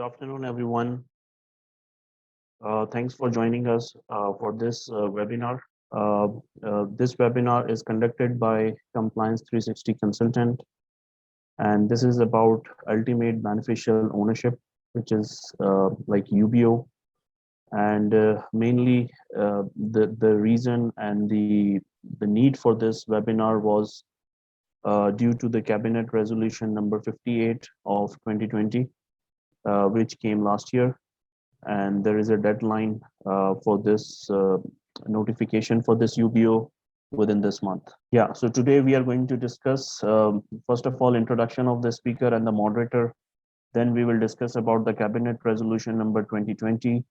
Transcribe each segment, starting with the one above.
afternoon, everyone. Thanks for joining us for this webinar. This webinar is conducted by Compliance 360 Consultant, and this is about ultimate beneficial ownership, which is like UBO. And mainly the reason and the need for this webinar was due to the Cabinet Resolution number 58 of 2020, which came last year. And there is a deadline for this notification for this UBO within this month. Yeah, so today we are going to discuss, first of all, introduction of the speaker and the moderator. Then we will discuss about the Cabinet Resolution number 2020.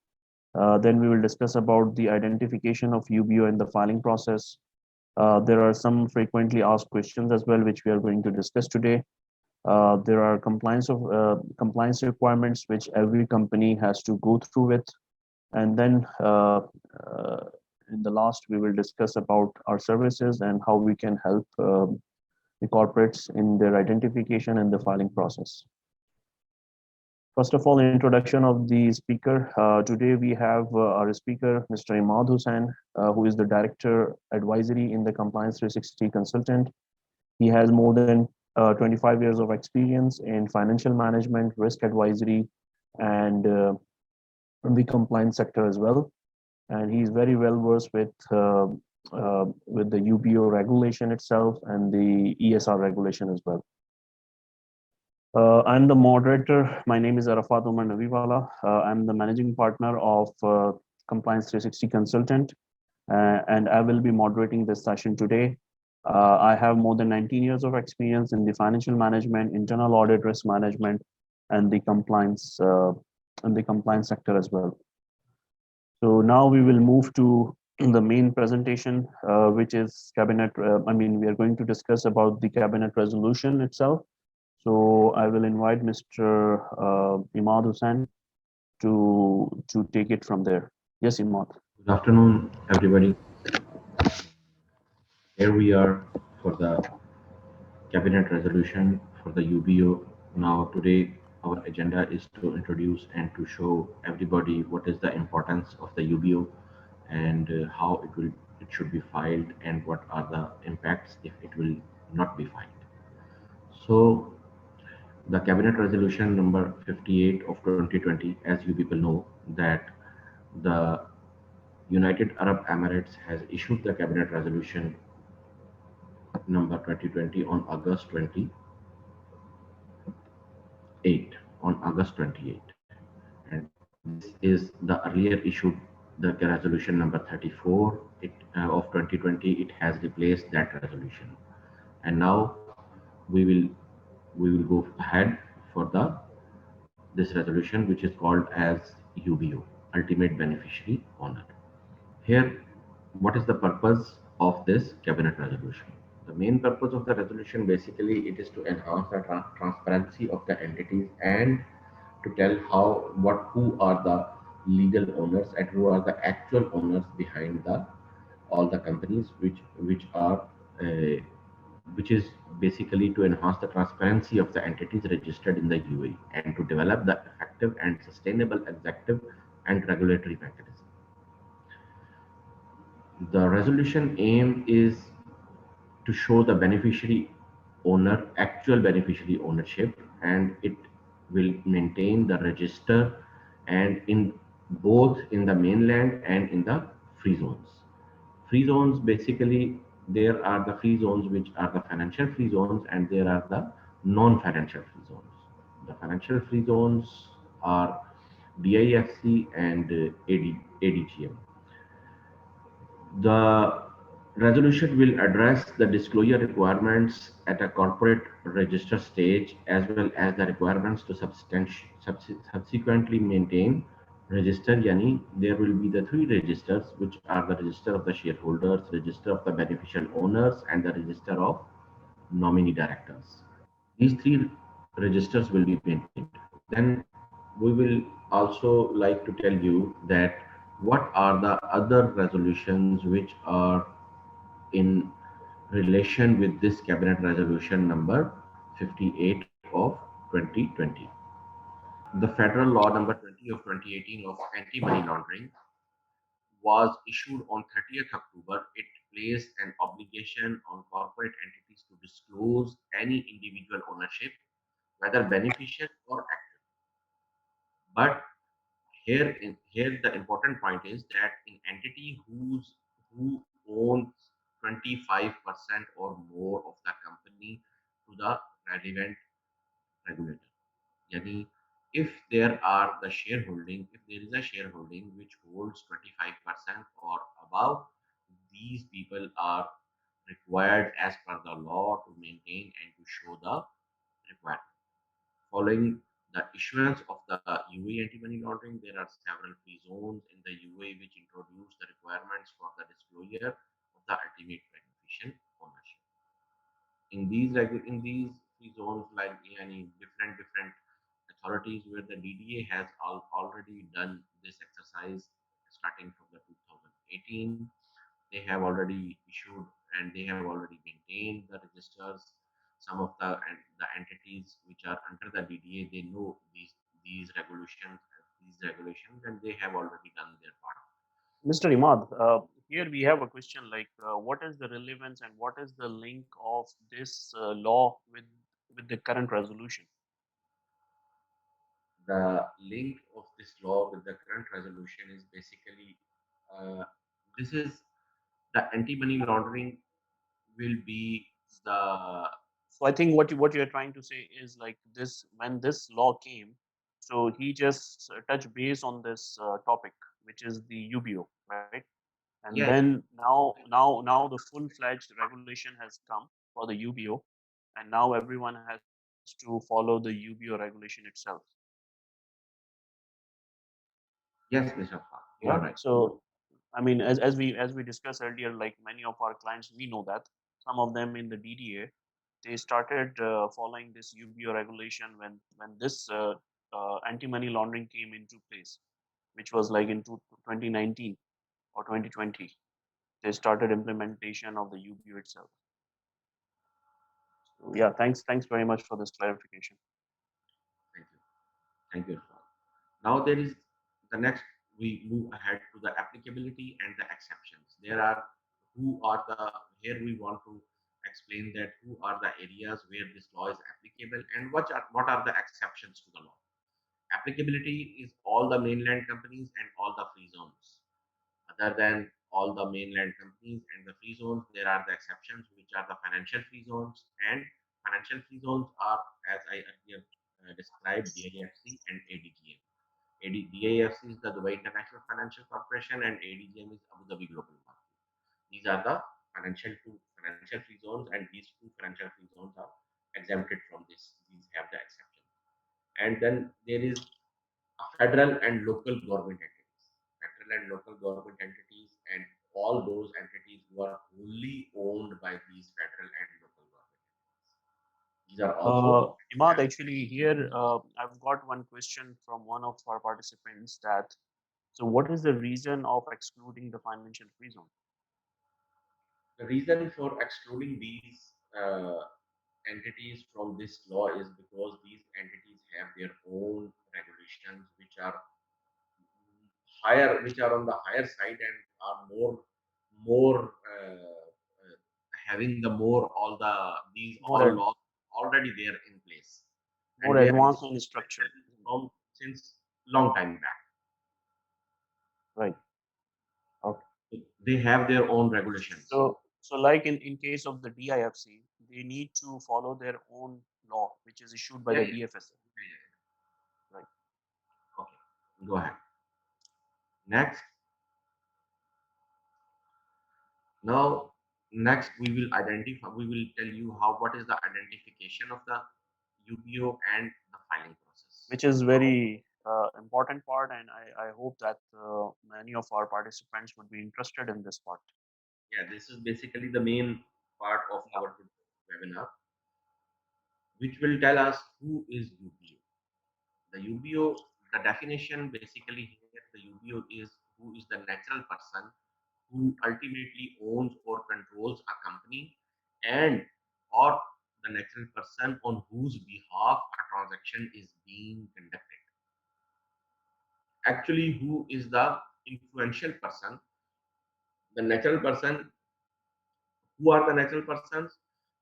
Then we will discuss about the identification of UBO in the filing process. There are some frequently asked questions as well, which we are going to discuss today. There are compliance requirements which every company has to go through with, and then in the last we will discuss about our services and how we can help the corporates in their identification and the filing process. First of all, introduction of the speaker. Today we have our speaker, Mr. Imad Hussain, who is the Director Advisory in the Compliance 360 Consultant. He has more than 25 years of experience in financial management, risk advisory, and the compliance sector as well. And he's very well versed with the UBO regulation itself and the ESR regulation as well. I'm the moderator. My name is Arafat Umar Naviwala. I'm the managing partner of Compliance 360 Consultant, and I will be moderating this session today. I have more than 19 years of experience in the financial management, internal audit, risk management, and the compliance sector as well. So now we will move to the main presentation, which is cabinet. We are going to discuss about the cabinet resolution itself. So I will invite Mr. Imad Hussain to take it from there. Yes, Imad. Good afternoon, everybody. Here we are for the cabinet resolution for the UBO. Now today our agenda is to introduce and to show everybody what is the importance of the UBO and how it should be filed and what are the impacts if it will not be filed. So the cabinet resolution number 58 of 2020, as you people know, that the United Arab Emirates has issued the cabinet resolution number 2020 on August 28, and this is the earlier issued the resolution number 34 of 2020. It has replaced that resolution, and now we will go ahead for this resolution, which is called as UBO, ultimate beneficiary owner. Here, what is the purpose of this cabinet resolution? The main purpose of the resolution, basically, it is to enhance the transparency of the entities and to tell who are the legal owners and who are the actual owners behind all the companies which is basically to enhance the transparency of the entities registered in the UAE and to develop the effective and sustainable executive and regulatory mechanism. The resolution aim is to show the actual beneficiary ownership, and it will maintain the register and in both in the mainland and in the free zones. Free zones, basically, there are the free zones which are the financial free zones, and there are the non-financial free zones. The financial free zones are DIFC and ADGM. The resolution will address the disclosure requirements at a corporate register stage, as well as the requirements to subsequently maintain register. Yani, there will be the three registers, which are the register of the shareholders, register of the beneficial owners, and the register of nominee directors. These three registers will be maintained. Then we will also like to tell you that what are the other resolutions which are in relation with this cabinet resolution number 58 of 2020. The federal law number 20 of 2018 of anti-money laundering was issued on 30th October. It placed an obligation on corporate entities to disclose any individual ownership, whether beneficial or active. But here the important point is that an entity who owns 25% or more of the company to the relevant regulator. Yani, if there is a shareholding which holds 25% or above, these people are required as per the law to maintain and to show the requirement. Following the issuance of the UAE anti-money laundering, there are several free zones in the UAE which introduce the requirements for the disclosure of the ultimate beneficial ownership. In these free zones, like any different authorities where the DDA has already done this exercise starting from the 2018, they have already issued and they have already maintained the registers. Some of the entities which are under the DDA, they know these regulations, and they have already done their part. Mr. Imad, here we have a question like, what is the relevance and what is the link of this law with the current resolution? The link of this law with the current resolution is basically uh, this is the anti-money laundering will be the So I think what you're trying to say is like this, when this law came, so he just touched base on this topic, which is the UBO, right? And yes, then now the full-fledged regulation has come for the UBO, and now everyone has to follow the UBO regulation itself. yes, Mr. Khan, you Yeah. are right. So I mean, as we discussed earlier, like many of our clients, we know that some of them in the DDA, they started following this UBO regulation when this anti-money laundering came into place, which was like in 2019 or 2020. They started implementation of the UBO itself. So yeah, thanks very much for this clarification. Thank you. Thank you, Irfan. Now there is the next, we move ahead to the applicability and the exceptions. There are who are the, here we want to explain that who are the areas where this law is applicable and what are the exceptions to the law. Applicability is all the mainland companies and all the free zones. Other than all the mainland companies and the free zones, there are the exceptions, which are the financial free zones. And financial free zones are, as I earlier described, DIFC and ADGM. DIFC is the Dubai International Financial Corporation, and ADGM is Abu Dhabi Global Market. These are the financial free zones, and these two financial free zones are exempted from this. These have the exception. And then there is a federal and local government entities. Federal and local government entities, and all those entities who are wholly owned by these federal and local government entities. These are also Imad, actually, here I've got one question from one of our participants that, so what is the reason of excluding the financial free zone? the reason for excluding these entities from this law is because these entities have their own regulations which are which are on the higher side and are more having the more all the these More all laws already there in place, more and they are advanced in structure, isn't it? from since long time back. Right. Okay. They have their own regulations. So like in case of the DIFC, they need to follow their own law, which is issued by Yeah, the yeah, DFSA. yeah. Right. Okay, go ahead. Next, now next we will tell you how what is the identification of the UBO and the filing process. Which is very important part, and I hope that many of our participants would be interested in this part. Yeah, this is basically the main part of Yeah. our webinar, which will tell us who is UBO. The UBO, the definition basically here, the UBO is who is the natural person who ultimately owns or controls a company, and or the natural person on whose behalf a transaction is being conducted. actually who is the influential person, the natural person. Who are the natural persons?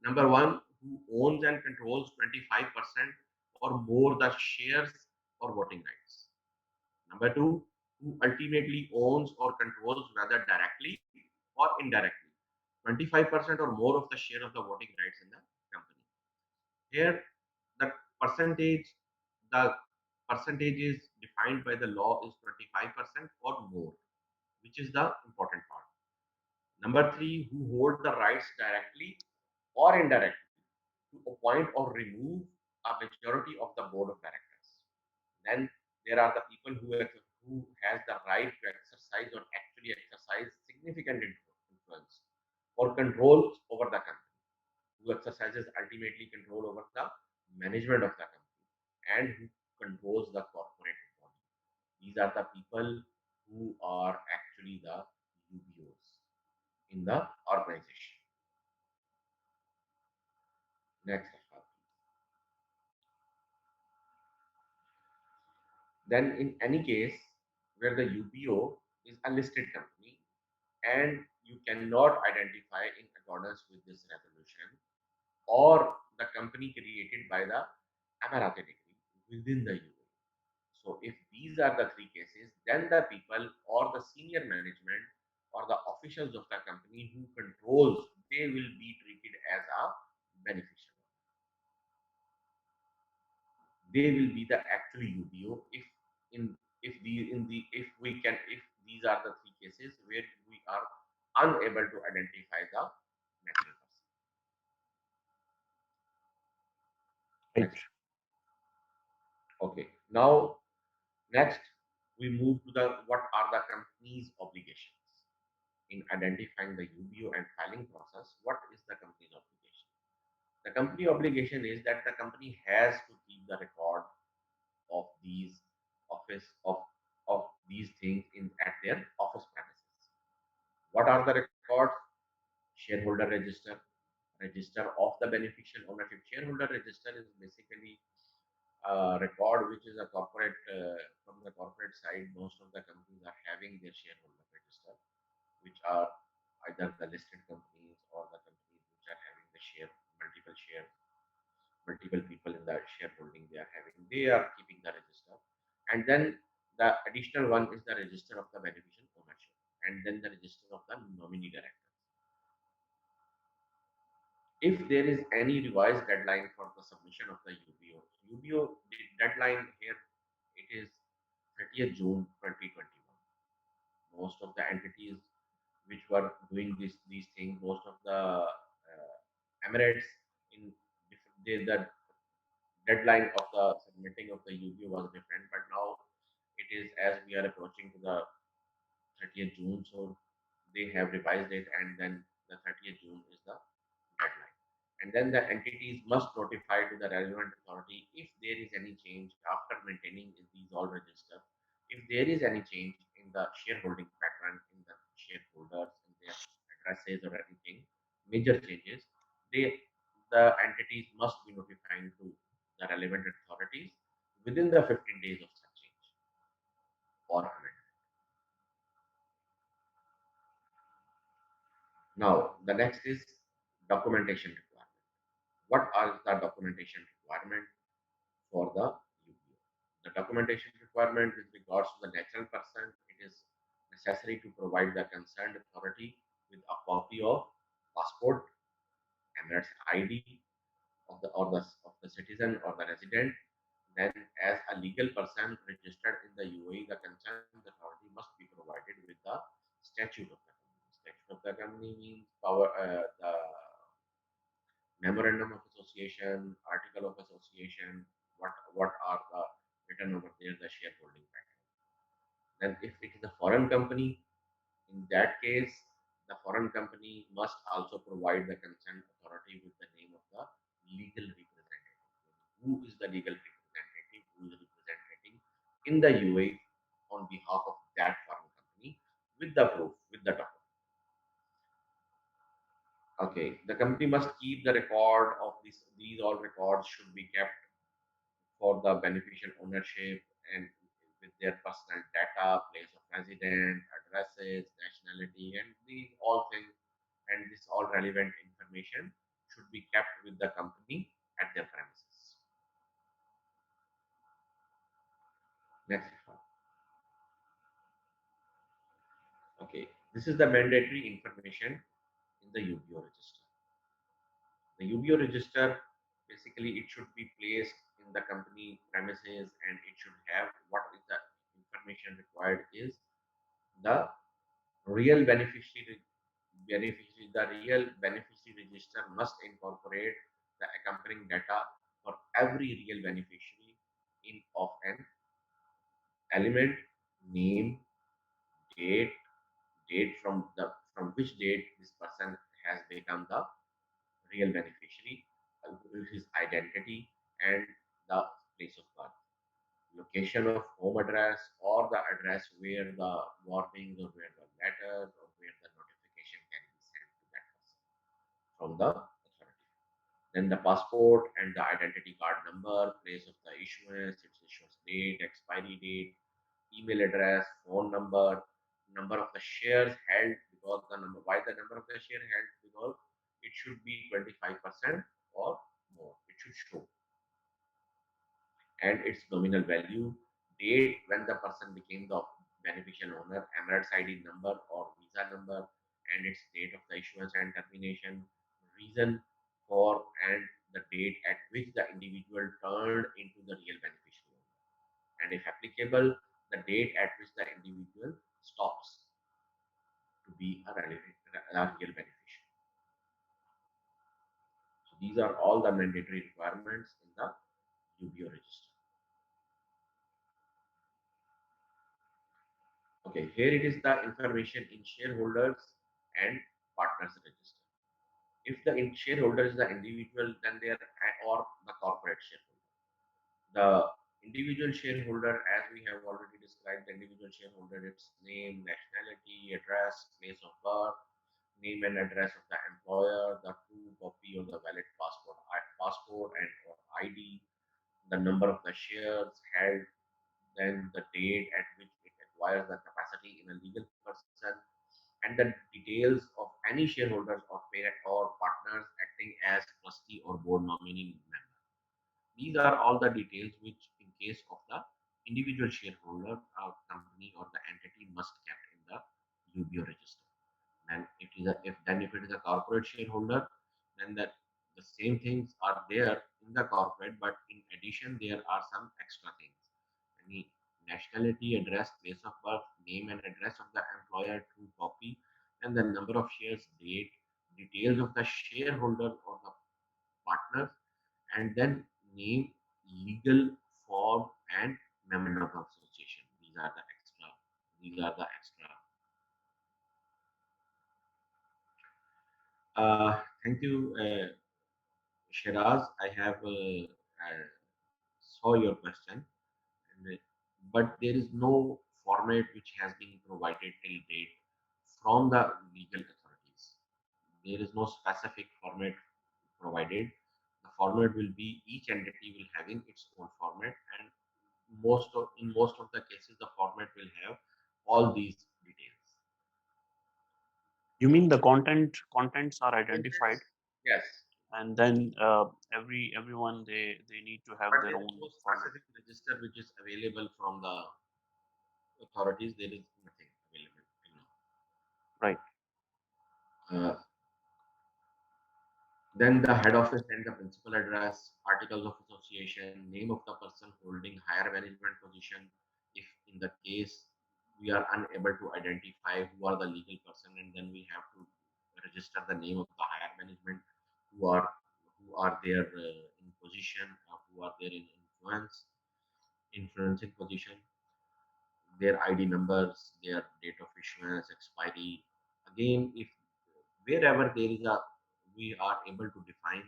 Number one, who owns and controls 25% or more the shares or voting rights. Number two, who ultimately owns or controls whether directly or indirectly 25% or more of the share of the voting rights in the company. Here, the percentage, the percentage is defined by the law is 25% or more, which is the important part. Number three, who hold the rights directly or indirectly to appoint or remove a majority of the board of directors. Then there are the people who has the right to exercise or actually exercise significant influence or control over the company, who exercises ultimately control over the management of the company and who controls the corporate body. These are the people who are actually the UBOs in the organization. Next slide, please. Then in any case where the UBO is a listed company and you cannot identify in accordance with this resolution or the company created by the Emirati decree within the UAE. So if these are the three cases, then the people or the senior management or the officials of the company who controls, they will be treated as a beneficiary. They will be the actual UBO in if we can if these are the three cases where we are unable to identify the natural person. Right. Next. Okay. Now next we move to the what are the company's obligations in identifying the UBO and filing process. What is the company's obligation? The company obligation is that the company has to keep the record of these office of these things in at their office premises. What are the records? Shareholder register, register of the beneficial ownership. Shareholder register is basically a record which is a corporate from the corporate side. Most of the companies are having their shareholder register, which are either the listed companies or the companies which are having the share, multiple people in the shareholding they are having. They are keeping the register, and then the additional one is the register of the beneficial ownership, and then the register of the nominee director. If there is any revised deadline for the submission of the UBO deadline here, it is 30th June 2021. Most of the entities which were doing these things, most of the Emirates in the deadline of the submitting of the UBO was different, but now it is as we are approaching to the 30th June, so they have revised it, and then the 30th June is the deadline. And then the entities must notify to the relevant authority if there is any change after maintaining these all register. If there is any change in the shareholding pattern in the shareholders in their addresses or anything, major changes, they the entities must be notifying to the relevant authorities within the 15 days of such change or amendment. Now, the next is documentation requirement. What are the documentation requirement for the UBO? The documentation requirement with regards to the natural person, it is necessary to provide the concerned authority with a copy of passport, Emirates ID of the citizen or the resident. Then, as a legal person registered in the UAE, the concerned authority must be provided with the statute of the company. Statute of the company means the memorandum of association, article of association, what are the written over there, the shareholding pattern. Then if it is a foreign company, in that case, the foreign company must also provide the concerned authority with the name of the legal representative. Who is the legal representative who is representing in the UAE on behalf of that foreign company with the proof, with the document. Okay, the company must keep the record of this. These all records should be kept for the beneficial ownership and with their personal data, place of residence, addresses, nationality, and the all things, and this all relevant information should be kept with the company at their premises. Next one. Okay, this is the mandatory information in the UBO register. The UBO register, basically it should be placed in the company premises, and it should have what is the information required is the real beneficiary, the real beneficiary register must incorporate the accompanying data for every real beneficiary in of an element, name, date, from which date this person has become the real beneficiary, his identity, and the place of birth, location of home address, or the address where the warnings or where the letters or where the notification can be sent to that person from the authority. Then the passport and the identity card number, place of the issuance, its issuance date, expiry date, email address, phone number, number of the shares held, because the number, why the number of the share held, because it should be 25% or more. It should show, and its nominal value, date when the person became the beneficial owner, Emirates ID number or visa number, and its date of the issuance and termination, reason for, and the date at which the individual turned into the real beneficial owner, and if applicable, the date at which the individual stops to be a real beneficiary. So these are all the mandatory requirements in the UBO register. Okay, here it is the information in shareholders and partners register. If the shareholder is the individual, then they are or the corporate shareholder. The individual shareholder, as we have already described, the individual shareholder, its name, nationality, address, place of birth, name and address of the employer, the true copy of the valid passport and or ID, the number of the shares held, then the date at which it acquires the capacity in a legal person, and the details of any shareholders or parent or partners acting as trustee or board nominee member. These are all the details which, in case of the individual shareholder, or company or the entity must kept in the UBO register. And if it is a corporate shareholder, then the same things are there in the corporate, but in addition there are some extra things. Any nationality, address, place of birth, name and address of the employer, true copy, and the number of shares, date, details of the shareholder or the partners, and then name, legal form, and memorandum of association. These are the extra. These are the extra. Thank you, Shiraz. I have saw your question, and, but there is no format which has been provided till date from the legal authorities. There is no specific format provided. The format will be, each entity will having its own format, and in most of the cases the format will have all these details. You mean the contents are identified, Yes, and then everyone they need to have but their there is own no format. specific register which is available from the authorities. There is nothing available till Right. now. Then the head office and the principal address, articles of association, name of the person holding higher management position. If in the case we are unable to identify who are the legal person, and then we have to register the name of the higher management who are there in position, or who are there in influencing position, their ID numbers, their date of issuance, expiry. Again, if wherever there is a, we are able to define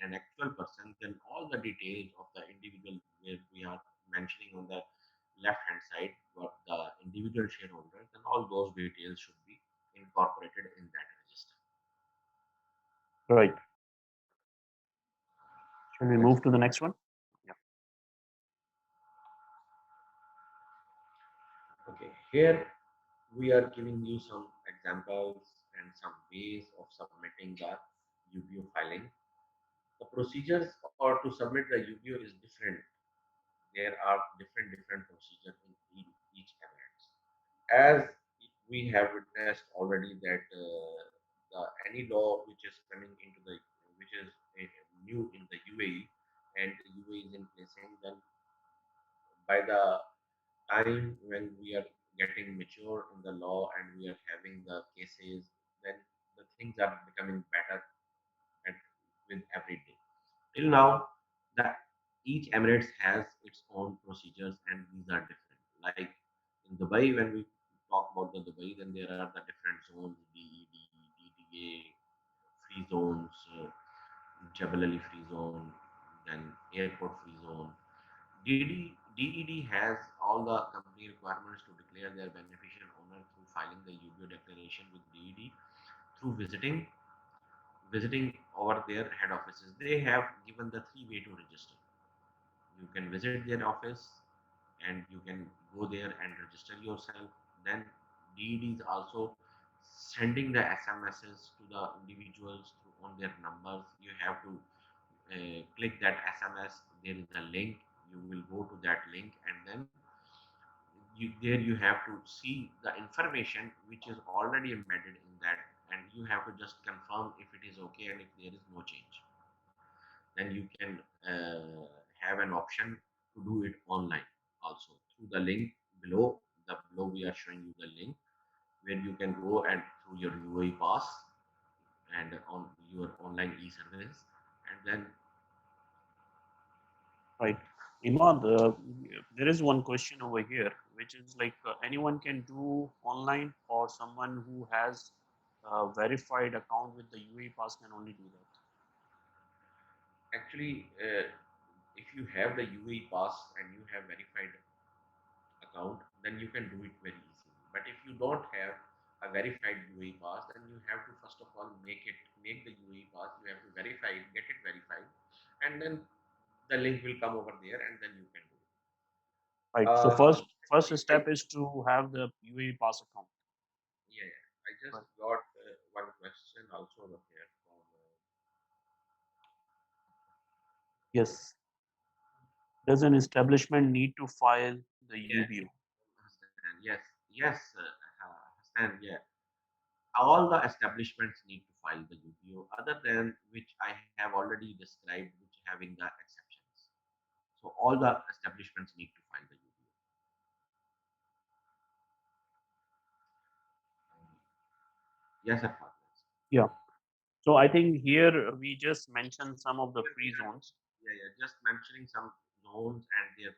an actual person, then all the details of the individual, where we are mentioning on the left hand side what the individual shareholder, then all those details should be incorporated in that register. Right. Shall we Next. move to the next one? Yeah. Okay, here we are giving you some examples and some ways of submitting the UBO filing. The procedures or to submit the UBO is different. There are different procedures in each emirates. As we have witnessed already that any law which is coming into the which is new in the UAE and the UAE is in placing, then by the time when we are getting mature in the law and we are having the cases, then the things are becoming better at, with every day. Till now, the each Emirates has its own procedures and these are different. Like in Dubai, when we talk about the Dubai, then there are the different zones: DED, DDA, free zones, Jebel Ali free zone, then airport free zone. DED has all the company requirements to declare their beneficial owner through filing the UBO declaration with DED through visiting over their head offices. They have given the three way to register. You can visit their office and you can go there and register yourself. Then DED is also sending the SMSs to the individuals on their numbers. You have to click that SMS. There is a link. You will go to that link and then there you have to see the information which is already embedded in that, and you have to just confirm if it is okay and if there is no change. Then you can have an option to do it online also through the link below. The below we are showing you the link where you can go and through your UAE pass and on your online e-service, and then Right. Imad, there is one question over here, which is like anyone can do online, or someone who has a verified account with the UAE Pass can only do that. actually if you have the UAE pass and you have verified account, then you can do it very easily. But if you don't have a verified UAE pass, then you have to first of all make the UAE pass. You have to verify it, get it verified, and then the link will come over there, and then you can do it. Right. So first You can, step is to have the UAE Pass account. yeah, yeah. I just Right. got one question also over here from Yes. Does an establishment need to file the yeah, UBO? Hassan. Yes, Hassan. Yeah, all the establishments need to file the UBO, other than which I have already described, which having the exceptions. So all the establishments need to file the UBO. Yes, sir. Yeah. So I think here we just mentioned some of the Here we free are, zones. yeah, yeah, just mentioning some zones and their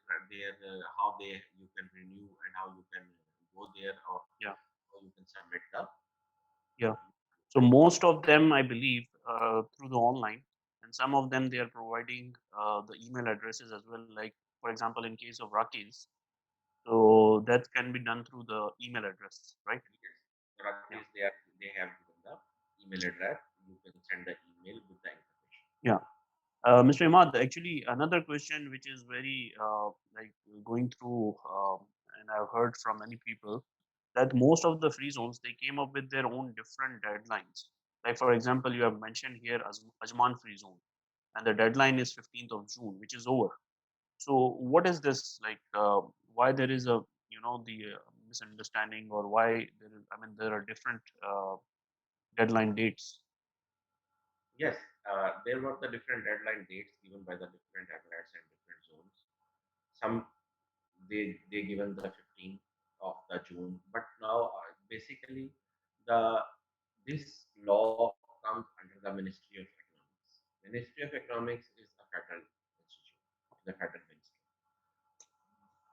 how they you can renew and how you can go there or Yeah. how you can submit the Yeah. So most of them, I believe, through the online, and some of them they are providing the email addresses as well. Like for example, in case of Rakis, so that can be done through the email address, right? yes. There are Yeah. these they have given the email address. You can send the email with the information. Yeah. Mr. Imad, actually, another question which is very like going through, and I've heard from many people that most of the free zones they came up with their own different deadlines. Like for example, you have mentioned here as Ajman free zone, and the deadline is 15th of June, which is over. So, what is this like? Why there is a the misunderstanding, or why there is? I mean, there are different deadline dates. Yes, there were the different deadline dates given by the different emirates and different zones. Some they given the 15th of the June, but now basically the this law comes under the Ministry of Economics. Ministry of Economics is a federal institute, the federal ministry.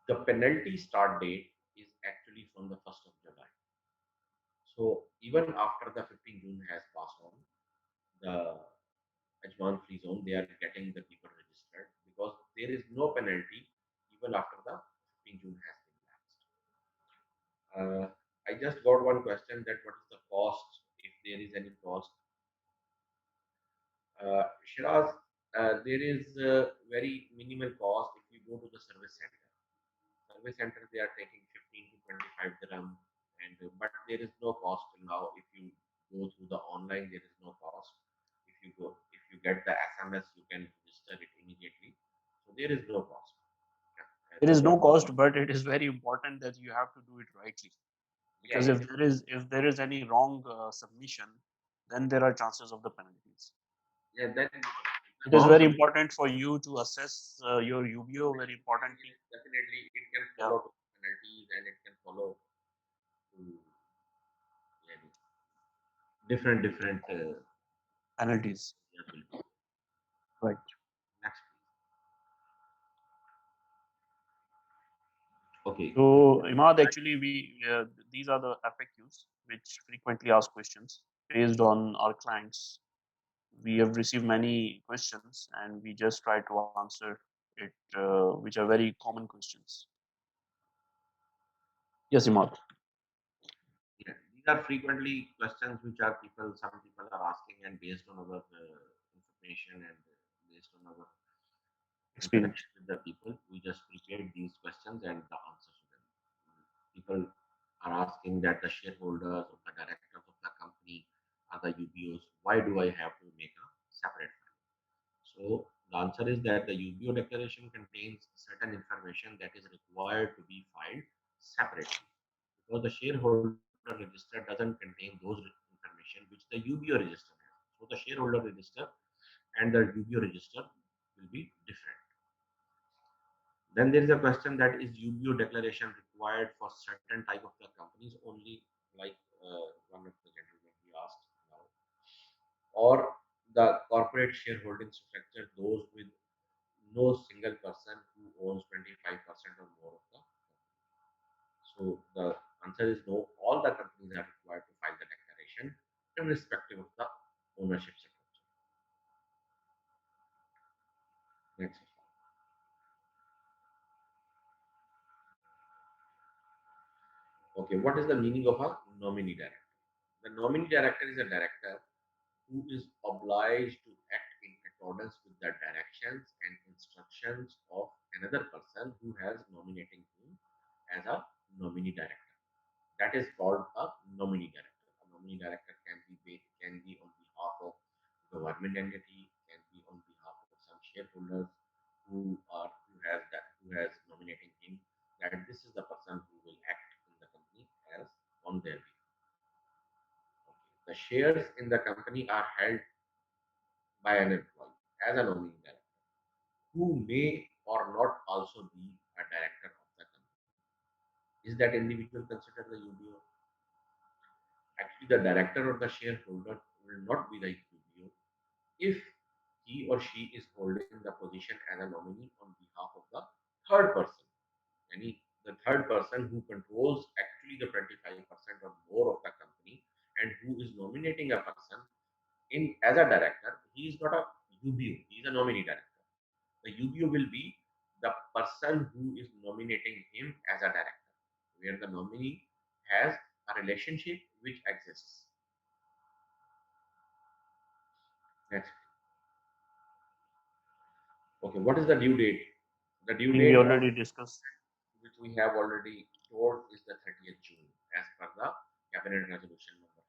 The penalty start date is actually from the 1st of July. So even after the 15th June has passed on, the Ajman free zone, they are getting the people registered because there is no penalty even after the 15th June has been lapsed. I just got one question that what is the cost if there is any cost. Shiraz, there is very minimal cost if you go to the service center. Service center they are taking 15 to 25 dirham, and but there is no cost now. If you go through the online, there is no cost. If you get the SMS, you can register it immediately. So there is no cost. Yeah, There no is no cost. cost, but it is very important that you have to do it rightly. Yeah, Because yeah, if there is any wrong submission, then there are chances of the penalties. yeah. Then It the is wrong very submission, important for you to assess your UBO very importantly. definitely it can Yeah, follow to penalties, and it can follow to, yeah, different penalties. will be. Right. Next, please. Okay. So Imad, actually, these are the FAQs which frequently asked questions based on our clients. We have received many questions, and we just try to answer it, which are very common questions. Yes, Imad. Yeah, these are frequently questions which are some people are asking, and based on our information and based on our Experience. interaction with the people, we just prepared these questions and the answers to them. People are asking that the shareholders or the directors of the company are the UBOs. Why do I have to make a separate file? So the answer is that the UBO declaration contains certain information that is required to be filed separately, because the shareholder register doesn't contain those information which the UBO register has. So the shareholder register and the UBO register will be different. Then there is a question that is UBO declaration required for certain type of the companies only, like one of the gentlemen we asked now, or the corporate shareholding structure, those with no single person who owns 25% or more of the. So the answer is no. All the companies are required to file the declaration irrespective of the ownership structure. Next. Okay, what is the meaning of a nominee director? The nominee director is a director who is obliged to act in accordance with the directions and instructions of another person who has nominating him as a nominee director. That is called a nominee director. A nominee director can be on behalf of government entity, can be on behalf of some shareholders who has nominating him, that this is the person who will act in the company as on their behalf. Okay. The shares in the company are held by an employee as a nominee director, who may or not also be a director of the company. Is that individual considered the UBO? Actually, the director or the shareholder will not be the UBO if he or she is holding the position as a nominee on behalf of the third person. Any the third person who controls actually the 25% or more of the company, and who is nominating a person in as a director, he is not a UBO, he is a nominee director. The UBO will be the person who is nominating him as a director, where the nominee has a relationship which exists. Next. Okay, what is the due date? The I due think we date of already discussed. which we have already told is the 30th June as per the Cabinet Resolution number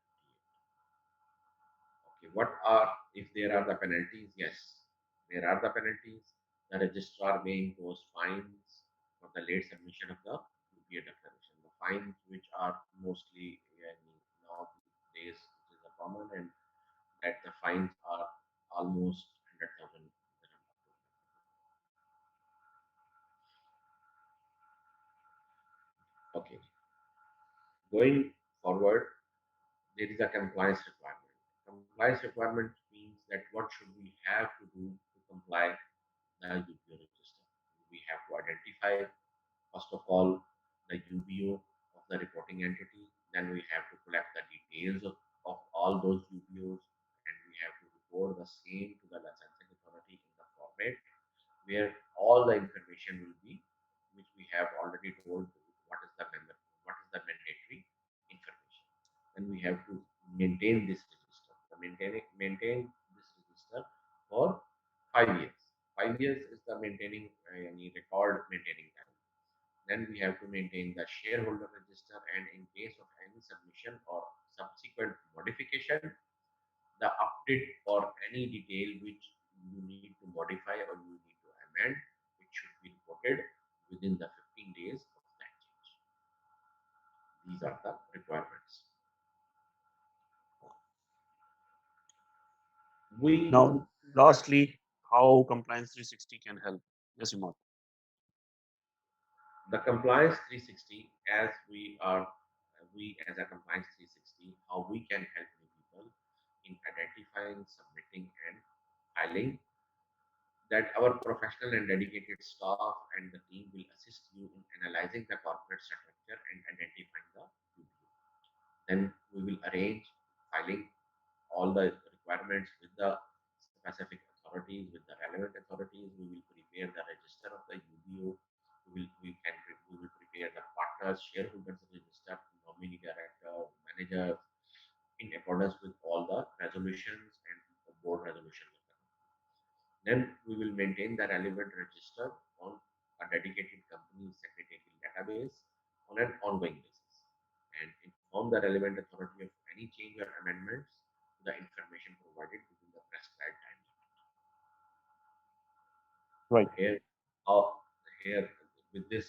58. Okay, what are, if there are the penalties? Yes, there are the penalties. The registrar may impose fines for the late submission of the UPA declaration. The fines which are mostly nowadays it is a common, and that the fines are almost 100,000. Okay, going forward, there is a compliance requirement. Compliance requirement means that what should we have to do to comply the UBO register. We have to identify, first of all, the UBO of the reporting entity. Then we have to collect the details of all those UBOs, and we have to report the same to the licensing authority in the format where all the information will be, which we have already told what is the mandatory information. Then we have to maintain this register. Maintain this register for 5 years. 5 years is the maintaining any record maintaining time. Then we have to maintain the shareholder register, and in case of any submission or subsequent modification, the update or any detail which you need to modify or you need to amend, it should be reported within the 15 days of that change. These are the requirements. Now, lastly, how Compliance 360 can help? Yes, Imad. The compliance 360, as we as a compliance 360, how we can help new people in identifying, submitting, and filing, that our professional and dedicated staff and the team will assist you in analyzing the corporate structure and identifying the UBO. Then we will arrange filing all the requirements with the specific authorities, with the relevant authorities. We will prepare the register of the UBO. We will prepare the partners, shareholders register, nominee director, managers, in accordance with all the resolutions and board resolutions of the company. Then we will maintain the relevant register on a dedicated company secretarial database on an ongoing basis and inform the relevant authority of any change or amendments to the information provided within the prescribed time Right. limit. Here with this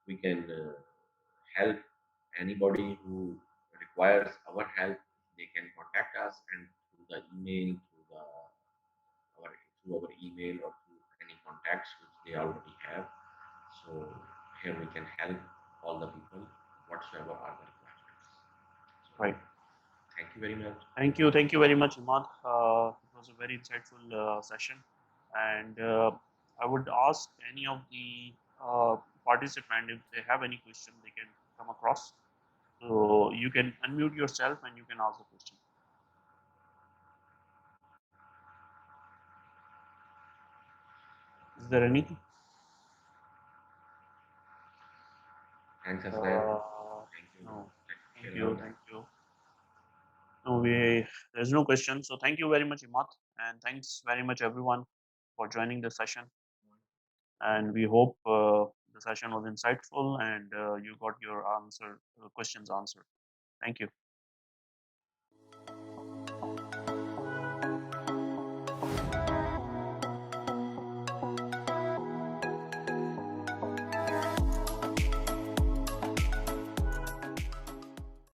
we can help anybody who requires our help. They can contact us and through the email, through our email or through any contacts which they already have. So here we can help all the people whatsoever are the requirements. So Right. thank you very much. Thank you very much, Imad. It was a very insightful session, and I would ask any of the participant if they have any question, they can come across. So you can unmute yourself and you can ask the question. Is there any? Thanks, Aslan. Thank you. No. Thank Thank you. you. Thank you. No, there's no question. So thank you very much, Imad, and thanks very much everyone for joining the session. And we hope the session was insightful and you got your questions answered. Thank you.